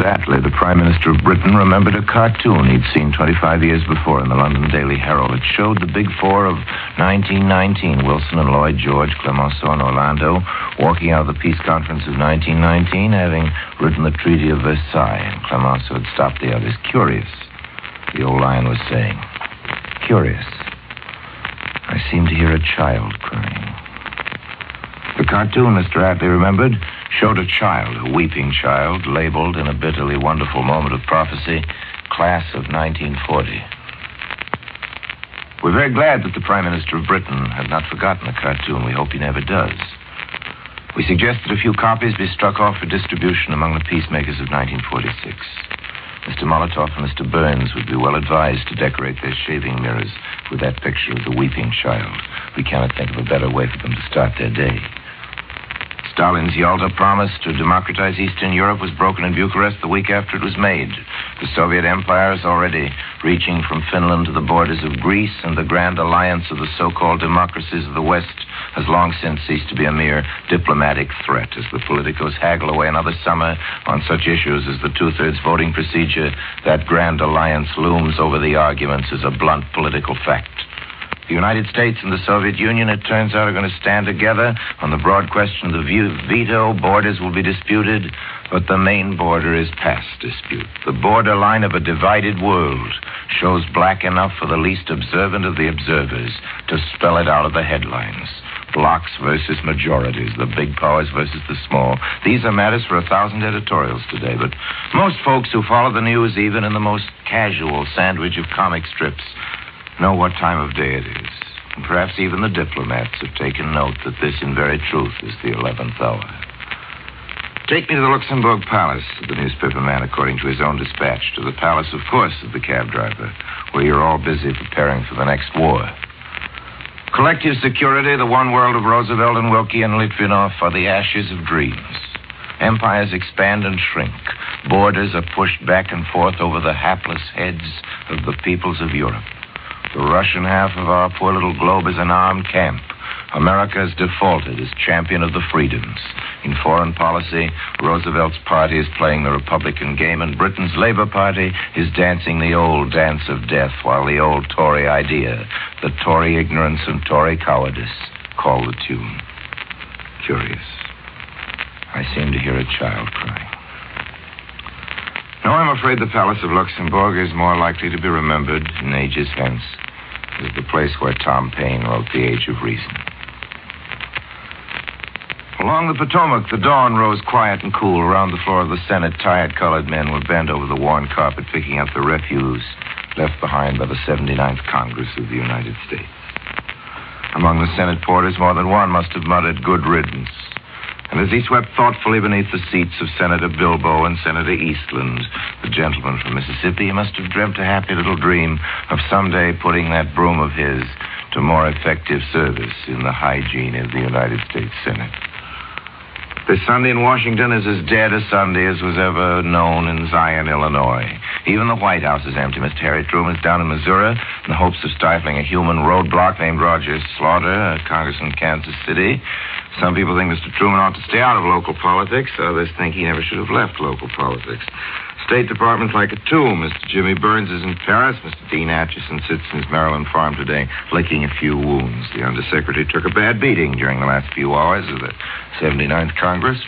Attlee, the Prime Minister of Britain, remembered a cartoon he'd seen 25 years before in the London Daily Herald. It showed the Big Four of 1919, Wilson and Lloyd George, Clemenceau and Orlando, walking out of the peace conference of 1919, having written the Treaty of Versailles, and Clemenceau had stopped the others. Curious, the old lion was saying. Curious. I seem to hear a child crying. The cartoon, Mr. Attlee remembered, showed a child, a weeping child, labeled in a bitterly wonderful moment of prophecy, Class of 1940. We're very glad that the Prime Minister of Britain has not forgotten the cartoon. We hope he never does. We suggest that a few copies be struck off for distribution among the peacemakers of 1946. Mr. Molotov and Mr. Burns would be well advised to decorate their shaving mirrors with that picture of the weeping child. We cannot think of a better way for them to start their day. Stalin's Yalta promise to democratize Eastern Europe was broken in Bucharest the week after it was made. The Soviet Empire is already reaching from Finland to the borders of Greece, and the grand alliance of the so-called democracies of the West has long since ceased to be a mere diplomatic threat. As the politicos haggle away another summer on such issues as the two-thirds voting procedure, that grand alliance looms over the arguments as a blunt political fact. The United States and the Soviet Union, it turns out, are going to stand together on the broad question of the veto. Borders will be disputed, but the main border is past dispute. The borderline of a divided world shows black enough for the least observant of the observers to spell it out of the headlines. Blocks versus majorities, the big powers versus the small. These are matters for 1,000 editorials today, but most folks who follow the news, even in the most casual sandwich of comic strips, know what time of day it is. And perhaps even the diplomats have taken note that this, in very truth, is the 11th hour. Take me to the Luxembourg Palace, said the newspaper man, according to his own dispatch. To the palace, of course, said the cab driver, where you're all busy preparing for the next war. Collective security, the one world of Roosevelt and Wilkie and Litvinov, are the ashes of dreams. Empires expand and shrink. Borders are pushed back and forth over the hapless heads of the peoples of Europe. The Russian half of our poor little globe is an armed camp. America has defaulted as champion of the freedoms. In foreign policy, Roosevelt's party is playing the Republican game, and Britain's Labour Party is dancing the old dance of death, while the old Tory idea, the Tory ignorance and Tory cowardice, call the tune. Curious. I seem to hear a child crying. No, I'm afraid the Palace of Luxembourg is more likely to be remembered in ages hence as the place where Tom Paine wrote The Age of Reason. Along the Potomac, the dawn rose quiet and cool. Around the floor of the Senate, tired colored men were bent over the worn carpet, picking up the refuse left behind by the 79th Congress of the United States. Among the Senate porters, more than one must have muttered, "Good riddance." And as he swept thoughtfully beneath the seats of Senator Bilbo and Senator Eastland, the gentleman from Mississippi, he must have dreamt a happy little dream of someday putting that broom of his to more effective service in the hygiene of the United States Senate. This Sunday in Washington is as dead a Sunday as was ever known in Zion, Illinois. Even the White House is empty. Mr. Harry Truman is down in Missouri in the hopes of stifling a human roadblock named Roger Slaughter, a congressman in Kansas City. Some people think Mr. Truman ought to stay out of local politics. Others think he never should have left local politics. State Department's like a tomb. Mr. Jimmy Burns is in Paris. Mr. Dean Acheson sits in his Maryland farm today, licking a few wounds. The Undersecretary took a bad beating during the last few hours of the 79th Congress.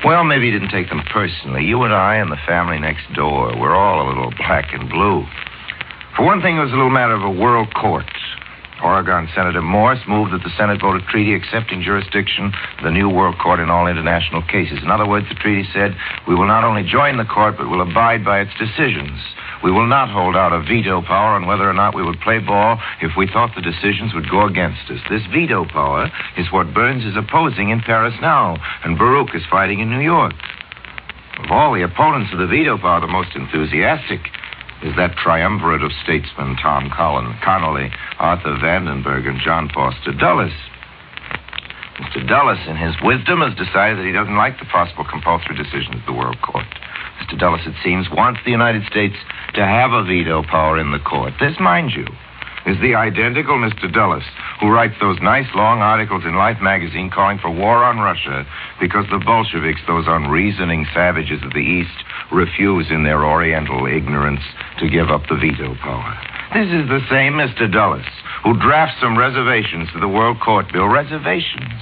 Well, maybe he didn't take them personally. You and I and the family next door, we're all a little black and blue. For one thing, it was a little matter of a world court. Oregon Senator Morse moved that the Senate vote a treaty accepting jurisdiction of the new world court in all international cases. In other words, the treaty said, we will not only join the court, but will abide by its decisions. We will not hold out a veto power on whether or not we would play ball if we thought the decisions would go against us. This veto power is what Burns is opposing in Paris now, and Baruch is fighting in New York. Of all the opponents of the veto power, the most enthusiastic is that triumvirate of statesmen, Tom Connolly, Arthur Vandenberg, and John Foster Dulles. Mr. Dulles, in his wisdom, has decided that he doesn't like the possible compulsory decisions of the World Court. Mr. Dulles, it seems, wants the United States to have a veto power in the court. This, mind you, is the identical Mr. Dulles, who writes those nice long articles in Life magazine calling for war on Russia because the Bolsheviks, those unreasoning savages of the East, refuse in their oriental ignorance to give up the veto power. This is the same Mr. Dulles who drafts some reservations to the World Court Bill. Reservations.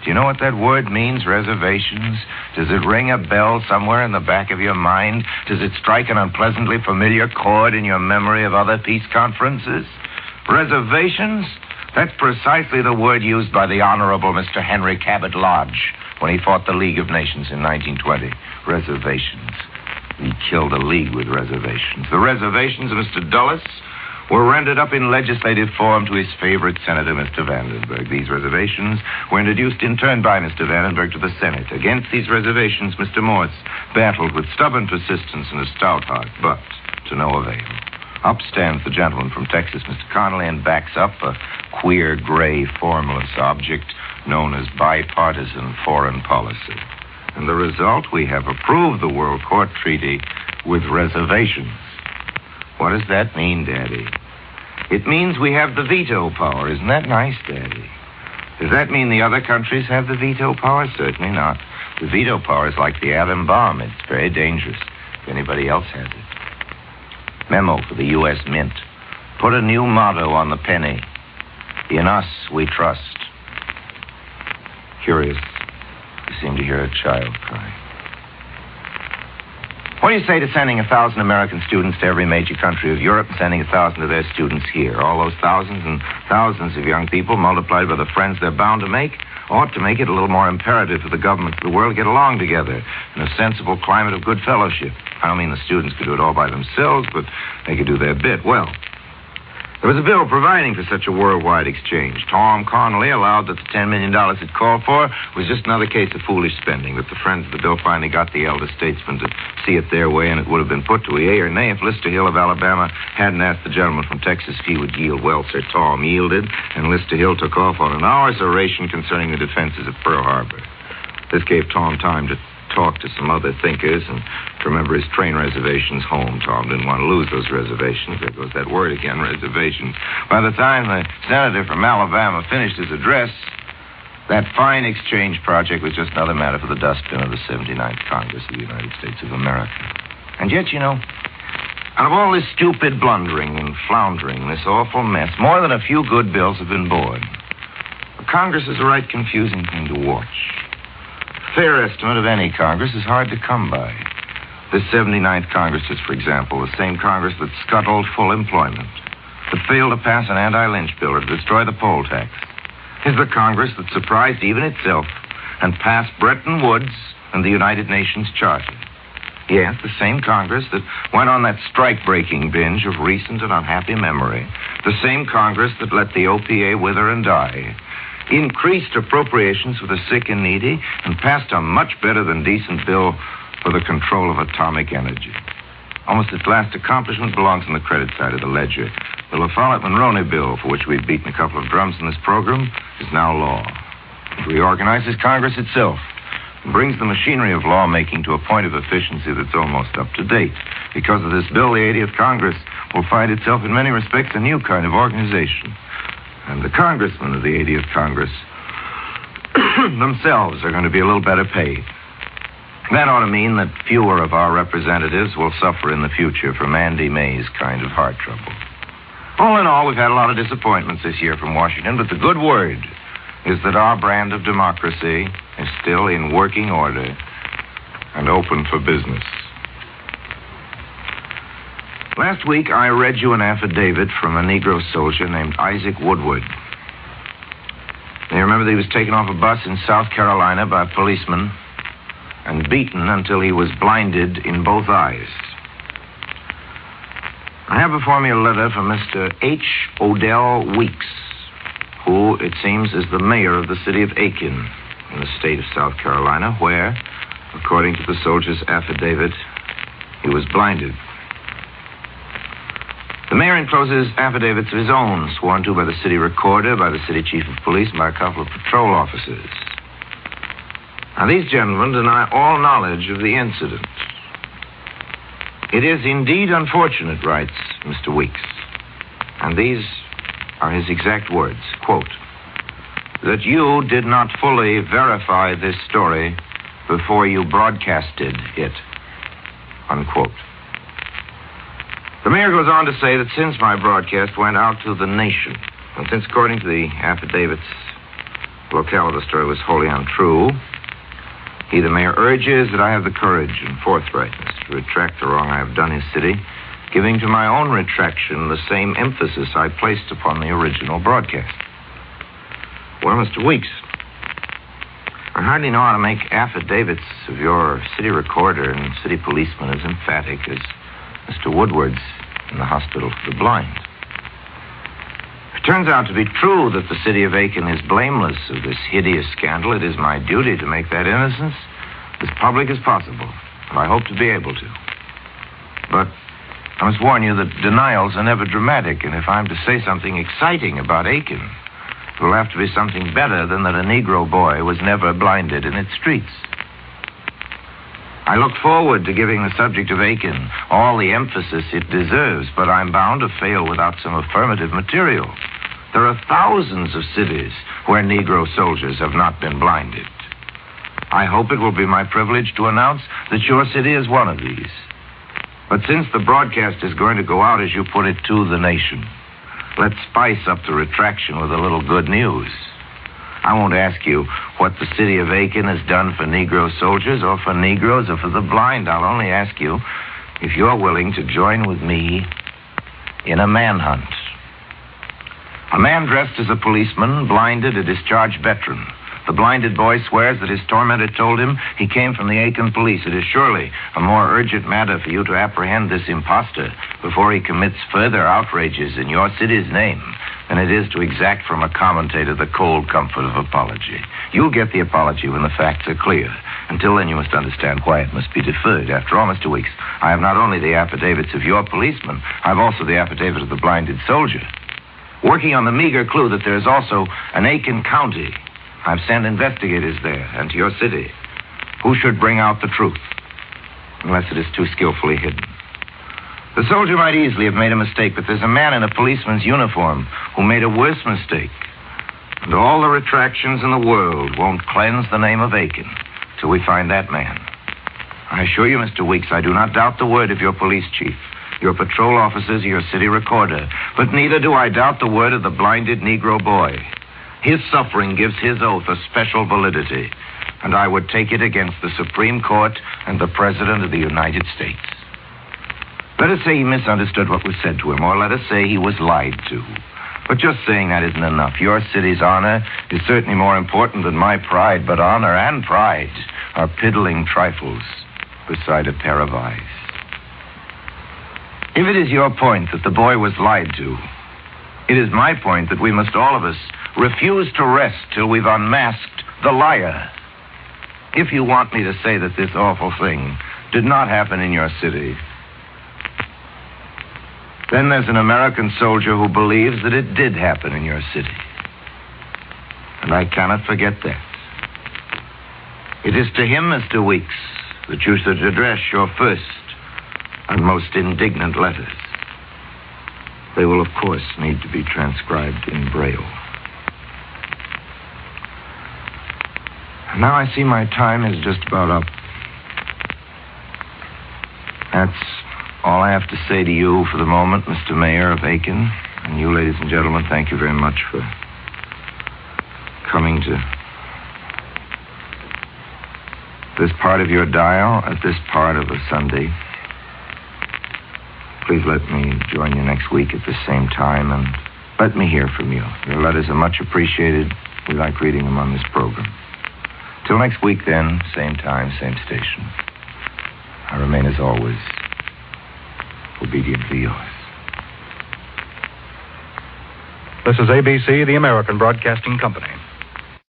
Do you know what that word means, reservations? Does it ring a bell somewhere in the back of your mind? Does it strike an unpleasantly familiar chord in your memory of other peace conferences? Reservations? That's precisely the word used by the Honorable Mr. Henry Cabot Lodge when he fought the League of Nations in 1920. Reservations. He killed a league with reservations. The reservations of Mr. Dulles were rendered up in legislative form to his favorite senator, Mr. Vandenberg. These reservations were introduced in turn by Mr. Vandenberg to the Senate. Against these reservations, Mr. Morse battled with stubborn persistence and a stout heart, but to no avail. Up stands the gentleman from Texas, Mr. Connolly, and backs up a queer, gray, formless object known as bipartisan foreign policy. And the result, we have approved the World Court Treaty with reservations. What does that mean, Daddy? It means we have the veto power. Isn't that nice, Daddy? Does that mean the other countries have the veto power? Certainly not. The veto power is like the atom bomb. It's very dangerous if anybody else has it. Memo for the U.S. Mint. Put a new motto on the penny. In us we trust. Curious. You seem to hear a child cry. What do you say to sending 1,000 American students to every major country of Europe and sending 1,000 of their students here? All those thousands and thousands of young people multiplied by the friends they're bound to make ought to make it a little more imperative for the governments of the world to get along together in a sensible climate of good fellowship. I don't mean the students could do it all by themselves, but they could do their bit. Well, there was a bill providing for such a worldwide exchange. Tom Connolly allowed that the $10 million it called for was just another case of foolish spending, that the friends of the bill finally got the elder statesmen to see it their way, and it would have been put to a yea or nay if Lister Hill of Alabama hadn't asked the gentleman from Texas if he would yield. Well, Sir Tom yielded, and Lister Hill took off on an hour's oration concerning the defenses of Pearl Harbor. This gave Tom time to talk to some other thinkers and to remember his train reservations home. Tom didn't want to lose those reservations. There goes that word again, reservation. By the time the senator from Alabama finished his address, that fine exchange project was just another matter for the dustbin of the 79th Congress of the United States of America. And yet, you know, out of all this stupid blundering and floundering, this awful mess, more than a few good bills have been born. Congress is a right confusing thing to watch. Fair estimate of any Congress is hard to come by. This 79th Congress is, for example, the same Congress that scuttled full employment, that failed to pass an anti-lynch bill or to destroy the poll tax, is the Congress that surprised even itself and passed Bretton Woods and the United Nations Charter. Yes, the same Congress that went on that strike-breaking binge of recent and unhappy memory, the same Congress that let the OPA wither and die, increased appropriations for the sick and needy, and passed a much better than decent bill for the control of atomic energy. Almost its last accomplishment belongs on the credit side of the ledger. The La Follette-Monroney bill, for which we've beaten a couple of drums in this program, is now law. It reorganizes Congress itself and brings the machinery of lawmaking to a point of efficiency that's almost up to date. Because of this bill, the 80th Congress will find itself in many respects a new kind of organization. And the congressmen of the 80th Congress themselves are going to be a little better paid. That ought to mean that fewer of our representatives will suffer in the future from Andy May's kind of heart trouble. All in all, we've had a lot of disappointments this year from Washington, but the good word is that our brand of democracy is still in working order and open for business. Last week, I read you an affidavit from a Negro soldier named Isaac Woodward. You remember that he was taken off a bus in South Carolina by a policeman and beaten until he was blinded in both eyes. I have before me a letter from Mr. H. Odell Weeks, who, it seems, is the mayor of the city of Aiken in the state of South Carolina, where, according to the soldier's affidavit, he was blinded. The mayor encloses affidavits of his own, sworn to by the city recorder, by the city chief of police, and by a couple of patrol officers. Now, these gentlemen deny all knowledge of the incident. It is indeed unfortunate, writes Mr. Weeks, and these are his exact words, quote, that you did not fully verify this story before you broadcasted it, unquote. The mayor goes on to say that since my broadcast went out to the nation, and since according to the affidavits, the locale of the story was wholly untrue, he, the mayor, urges that I have the courage and forthrightness to retract the wrong I have done his city, giving to my own retraction the same emphasis I placed upon the original broadcast. Well, Mr. Weeks, I hardly know how to make affidavits of your city recorder and city policeman as emphatic as Mr. Woodward's in the hospital for the blind. If it turns out to be true that the city of Aiken is blameless of this hideous scandal, it is my duty to make that innocence as public as possible, and I hope to be able to. But I must warn you that denials are never dramatic, and if I'm to say something exciting about Aiken, it will have to be something better than that a Negro boy was never blinded in its streets. I look forward to giving the subject of Aiken all the emphasis it deserves, but I'm bound to fail without some affirmative material. There are thousands of cities where Negro soldiers have not been blinded. I hope it will be my privilege to announce that your city is one of these. But since the broadcast is going to go out, as you put it, to the nation, let's spice up the retraction with a little good news. I won't ask you what the city of Aiken has done for Negro soldiers or for Negroes or for the blind. I'll only ask you if you're willing to join with me in a manhunt. A man dressed as a policeman blinded a discharged veteran. The blinded boy swears that his tormentor told him he came from the Aiken police. It is surely a more urgent matter for you to apprehend this imposter before he commits further outrages in your city's name than it is to exact from a commentator the cold comfort of apology. You'll get the apology when the facts are clear. Until then, you must understand why it must be deferred. After all, Mr. Weeks, I have not only the affidavits of your policeman, I have also the affidavit of the blinded soldier. Working on the meager clue that there is also an Aiken County, I've sent investigators there and to your city who should bring out the truth, unless it is too skillfully hidden. The soldier might easily have made a mistake, but there's a man in a policeman's uniform who made a worse mistake. And all the retractions in the world won't cleanse the name of Aiken till we find that man. I assure you, Mr. Weeks, I do not doubt the word of your police chief, your patrol officers, or your city recorder, but neither do I doubt the word of the blinded Negro boy. His suffering gives his oath a special validity, and I would take it against the Supreme Court and the President of the United States. Let us say he misunderstood what was said to him, or let us say he was lied to. But just saying that isn't enough. Your city's honor is certainly more important than my pride, but honor and pride are piddling trifles beside a pair of eyes. If it is your point that the boy was lied to, it is my point that we must all of us refuse to rest till we've unmasked the liar. If you want me to say that this awful thing did not happen in your city, then there's an American soldier who believes that it did happen in your city. And I cannot forget that. It is to him, Mr. Weeks, that you should address your first and most indignant letters. They will, of course, need to be transcribed in Braille. Now I see my time is just about up. That's all I have to say to you for the moment, Mr. Mayor of Aiken. And you, ladies and gentlemen, thank you very much for coming to this part of your dial at this part of a Sunday. Please let me join you next week at the same time, and let me hear from you. Your letters are much appreciated. We like reading them on this program. Till next week, then, same time, same station. I remain, as always, obediently yours. This is ABC, the American Broadcasting Company.